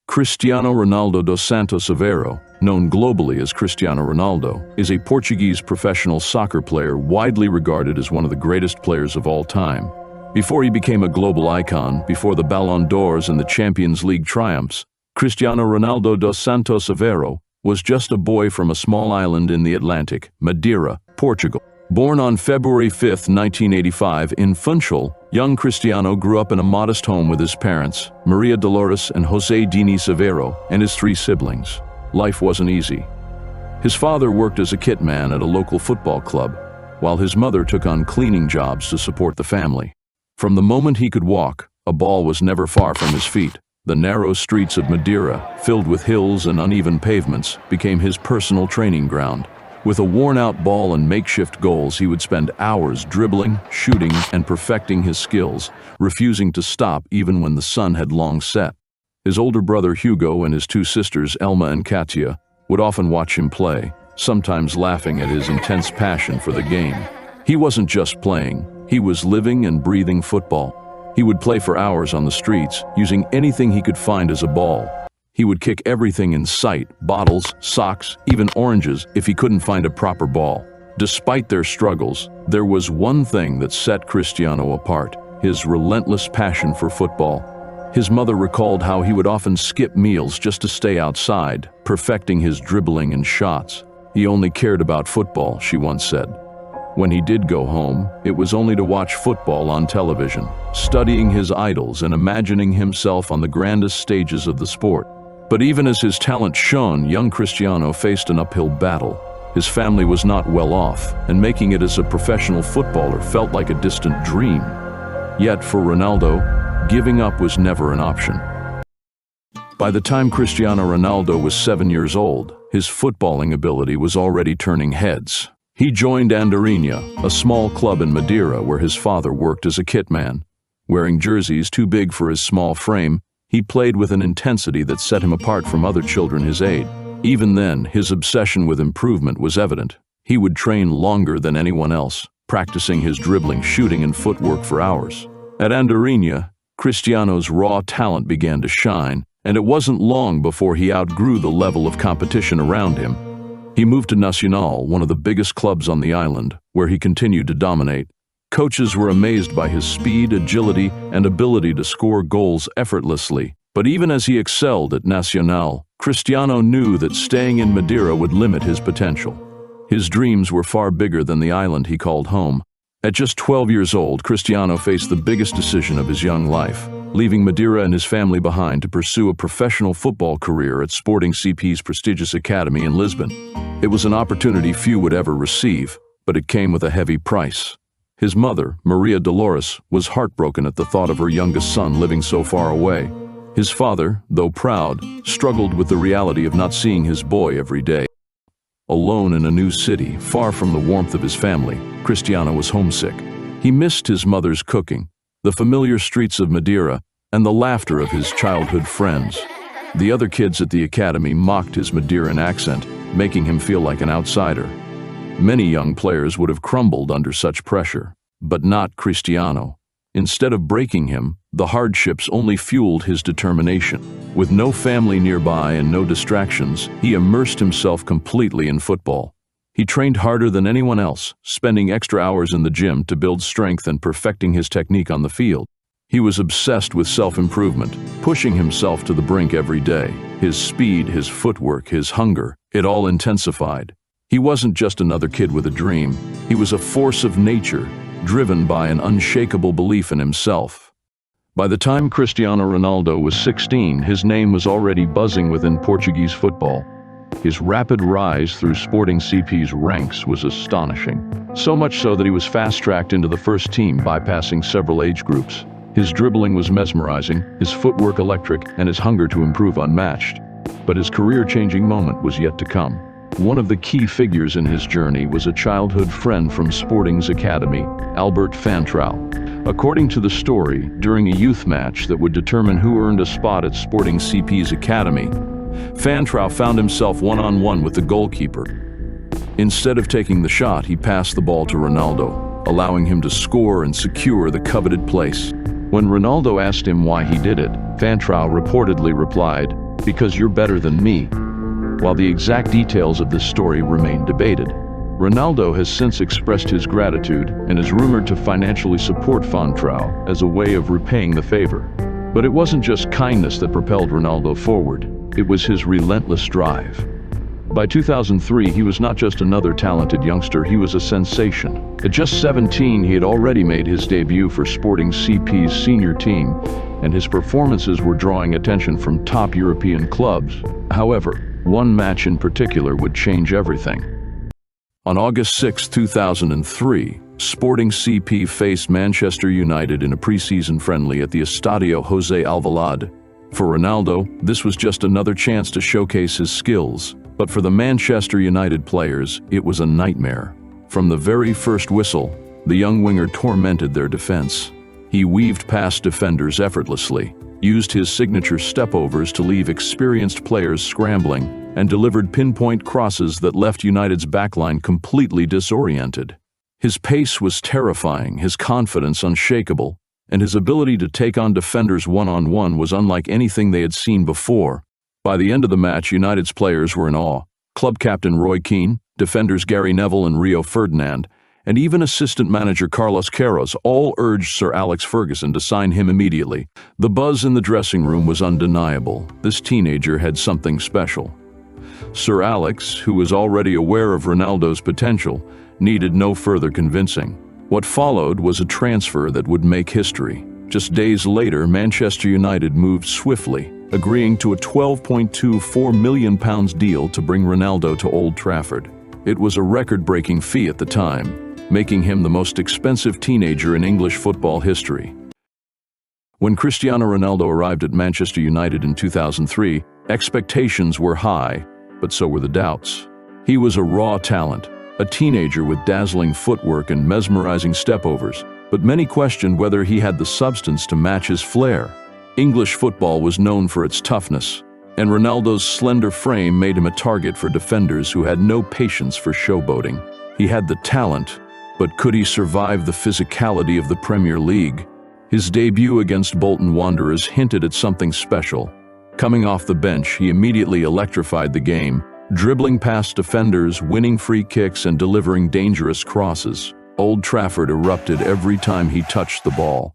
Cristiano Ronaldo dos Santos Aveiro, known globally as Cristiano Ronaldo, is a Portuguese professional soccer player widely regarded as one of the greatest players of all time. Before he became a global icon, before the Ballon d'Ors and the Champions League triumphs, Cristiano Ronaldo dos Santos Aveiro was just a boy from a small island in the Atlantic, Madeira, Portugal. Born on February 5, 1985, in Funchal, young Cristiano grew up in a modest home with his parents, Maria Dolores and José Diniz Aveiro, and his 3 siblings. Life wasn't easy. His father worked as a kit man at a local football club, while his mother took on cleaning jobs to support the family. From the moment he could walk, a ball was never far from his feet. The narrow streets of Madeira, filled with hills and uneven pavements, became his personal training ground. With a worn-out ball and makeshift goals, he would spend hours dribbling, shooting, and perfecting his skills, refusing to stop even when the sun had long set. His older brother Hugo and his 2 sisters Elma and Katia would often watch him play, sometimes laughing at his intense passion for the game. He wasn't just playing, he was living and breathing football. He would play for hours on the streets, using anything he could find as a ball. He would kick everything in sight, bottles, socks, even oranges, if he couldn't find a proper ball. Despite their struggles, there was one thing that set Cristiano apart: his relentless passion for football. His mother recalled how he would often skip meals just to stay outside, perfecting his dribbling and shots. He only cared about football, she once said. When he did go home, it was only to watch football on television, studying his idols and imagining himself on the grandest stages of the sport. But even as his talent shone, young Cristiano faced an uphill battle. His family was not well off, and making it as a professional footballer felt like a distant dream. Yet for Ronaldo, giving up was never an option. By the time Cristiano Ronaldo was 7 years old, his footballing ability was already turning heads. He joined Andorinha, a small club in Madeira where his father worked as a kit man. Wearing jerseys too big for his small frame, he played with an intensity that set him apart from other children his age. Even then, his obsession with improvement was evident. He would train longer than anyone else, practicing his dribbling, shooting, and footwork for hours. At Andorinha, Cristiano's raw talent began to shine, and it wasn't long before he outgrew the level of competition around him. He moved to Nacional, one of the biggest clubs on the island, where he continued to dominate. Coaches were amazed by his speed, agility, and ability to score goals effortlessly. But even as he excelled at Nacional, Cristiano knew that staying in Madeira would limit his potential. His dreams were far bigger than the island he called home. At just 12 years old, Cristiano faced the biggest decision of his young life, leaving Madeira and his family behind to pursue a professional football career at Sporting CP's prestigious academy in Lisbon. It was an opportunity few would ever receive, but it came with a heavy price. His mother, Maria Dolores, was heartbroken at the thought of her youngest son living so far away. His father, though proud, struggled with the reality of not seeing his boy every day. Alone in a new city, far from the warmth of his family, Cristiano was homesick. He missed his mother's cooking, the familiar streets of Madeira, and the laughter of his childhood friends. The other kids at the academy mocked his Madeiran accent, making him feel like an outsider. Many young players would have crumbled under such pressure, but not Cristiano. Instead of breaking him, the hardships only fueled his determination. With no family nearby and no distractions, he immersed himself completely in football. He trained harder than anyone else, spending extra hours in the gym to build strength and perfecting his technique on the field. He was obsessed with self-improvement, pushing himself to the brink every day. His speed, his footwork, his hunger, it all intensified. He wasn't just another kid with a dream. He was a force of nature, driven by an unshakable belief in himself. By the time Cristiano Ronaldo was 16, his name was already buzzing within Portuguese football. His rapid rise through Sporting CP's ranks was astonishing, so much so that he was fast-tracked into the first team, bypassing several age groups. His dribbling was mesmerizing, his footwork electric, and his hunger to improve unmatched. But his career-changing moment was yet to come. One of the key figures in his journey was a childhood friend from Sporting's academy, Albert Fantrau. According to the story, during a youth match that would determine who earned a spot at Sporting CP's academy, Fantrau found himself one-on-one with the goalkeeper. Instead of taking the shot, he passed the ball to Ronaldo, allowing him to score and secure the coveted place. When Ronaldo asked him why he did it, Van Trau reportedly replied, "Because you're better than me." While the exact details of this story remain debated, Ronaldo has since expressed his gratitude and is rumored to financially support Van Trau as a way of repaying the favor. But it wasn't just kindness that propelled Ronaldo forward, it was his relentless drive. By 2003, he was not just another talented youngster, he was a sensation. At just 17, he had already made his debut for Sporting CP's senior team, and his performances were drawing attention from top European clubs. However, one match in particular would change everything. On August 6, 2003, Sporting CP faced Manchester United in a pre-season friendly at the Estadio José Alvalade. For Ronaldo, this was just another chance to showcase his skills. But for the Manchester United players, it was a nightmare. From the very first whistle, the young winger tormented their defense. He weaved past defenders effortlessly, used his signature stepovers to leave experienced players scrambling, and delivered pinpoint crosses that left United's backline completely disoriented. His pace was terrifying, his confidence unshakable, and his ability to take on defenders one-on-one was unlike anything they had seen before. By the end of the match, United's players were in awe. Club captain Roy Keane, defenders Gary Neville and Rio Ferdinand, and even assistant manager Carlos Queiroz all urged Sir Alex Ferguson to sign him immediately. The buzz in the dressing room was undeniable. This teenager had something special. Sir Alex, who was already aware of Ronaldo's potential, needed no further convincing. What followed was a transfer that would make history. Just days later, Manchester United moved swiftly, agreeing to a £12.24 million deal to bring Ronaldo to Old Trafford. It was a record-breaking fee at the time, making him the most expensive teenager in English football history. When Cristiano Ronaldo arrived at Manchester United in 2003, expectations were high, but so were the doubts. He was a raw talent, a teenager with dazzling footwork and mesmerizing stepovers, but many questioned whether he had the substance to match his flair. English football was known for its toughness, and Ronaldo's slender frame made him a target for defenders who had no patience for showboating. He had the talent, but could he survive the physicality of the Premier League? His debut against Bolton Wanderers hinted at something special. Coming off the bench, he immediately electrified the game, dribbling past defenders, winning free kicks, and delivering dangerous crosses. Old Trafford erupted every time he touched the ball.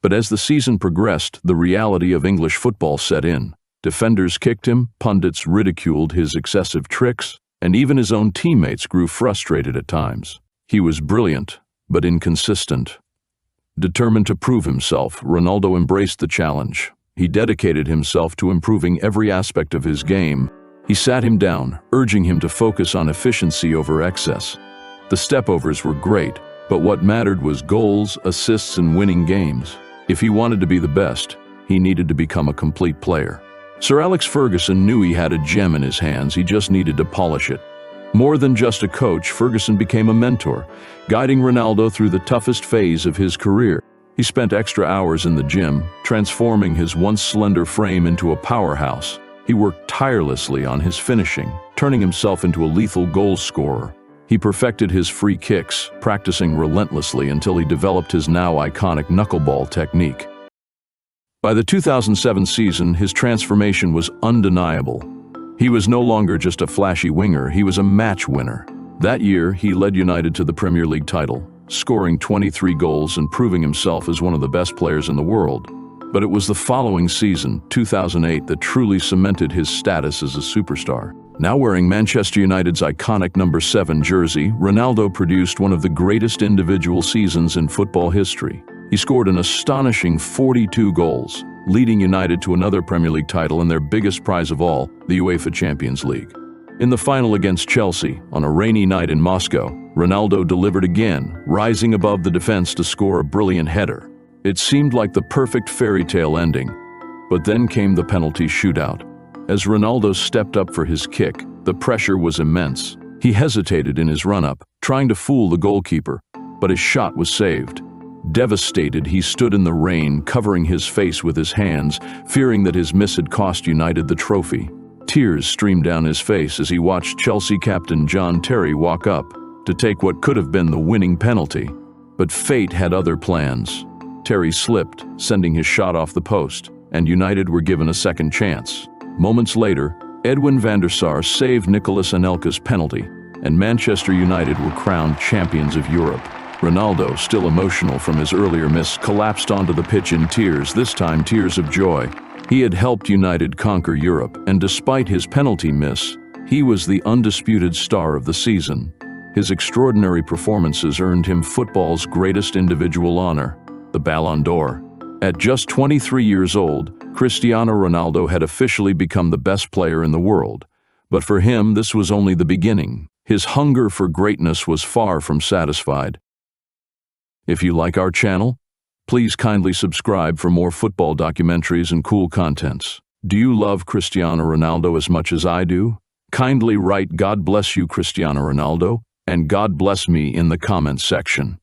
But as the season progressed, the reality of English football set in. Defenders kicked him, pundits ridiculed his excessive tricks, and even his own teammates grew frustrated at times. He was brilliant, but inconsistent. Determined to prove himself, Ronaldo embraced the challenge. He dedicated himself to improving every aspect of his game. He sat him down, urging him to focus on efficiency over excess. The stepovers were great, but what mattered was goals, assists, and winning games. If he wanted to be the best, he needed to become a complete player. Sir Alex Ferguson knew he had a gem in his hands, he just needed to polish it. More than just a coach, Ferguson became a mentor, guiding Ronaldo through the toughest phase of his career. He spent extra hours in the gym, transforming his once slender frame into a powerhouse. He worked tirelessly on his finishing, turning himself into a lethal goal scorer. He perfected his free kicks, practicing relentlessly until he developed his now iconic knuckleball technique. By the 2007 season, his transformation was undeniable. He was no longer just a flashy winger, he was a match winner. That year, he led United to the Premier League title, scoring 23 goals and proving himself as one of the best players in the world. But it was the following season, 2008, that truly cemented his status as a superstar. Now wearing Manchester United's iconic number 7 jersey, Ronaldo produced one of the greatest individual seasons in football history. He scored an astonishing 42 goals, leading United to another Premier League title and their biggest prize of all, the UEFA Champions League. In the final against Chelsea, on a rainy night in Moscow, Ronaldo delivered again, rising above the defense to score a brilliant header. It seemed like the perfect fairy tale ending, but then came the penalty shootout. As Ronaldo stepped up for his kick, the pressure was immense. He hesitated in his run-up, trying to fool the goalkeeper, but his shot was saved. Devastated, he stood in the rain, covering his face with his hands, fearing that his miss had cost United the trophy. Tears streamed down his face as he watched Chelsea captain John Terry walk up to take what could have been the winning penalty. But fate had other plans. Terry slipped, sending his shot off the post, and United were given a second chance. Moments later, Edwin van der Sar saved Nicolas Anelka's penalty, and Manchester United were crowned champions of Europe. Ronaldo, still emotional from his earlier miss, collapsed onto the pitch in tears, this time tears of joy. He had helped United conquer Europe, and despite his penalty miss, he was the undisputed star of the season. His extraordinary performances earned him football's greatest individual honor, the Ballon d'Or. At just 23 years old, Cristiano Ronaldo had officially become the best player in the world. But for him, this was only the beginning. His hunger for greatness was far from satisfied. If you like our channel, please kindly subscribe for more football documentaries and cool contents. Do you love Cristiano Ronaldo as much as I do? Kindly write "God bless you, Cristiano Ronaldo," and "God bless me" in the comments section.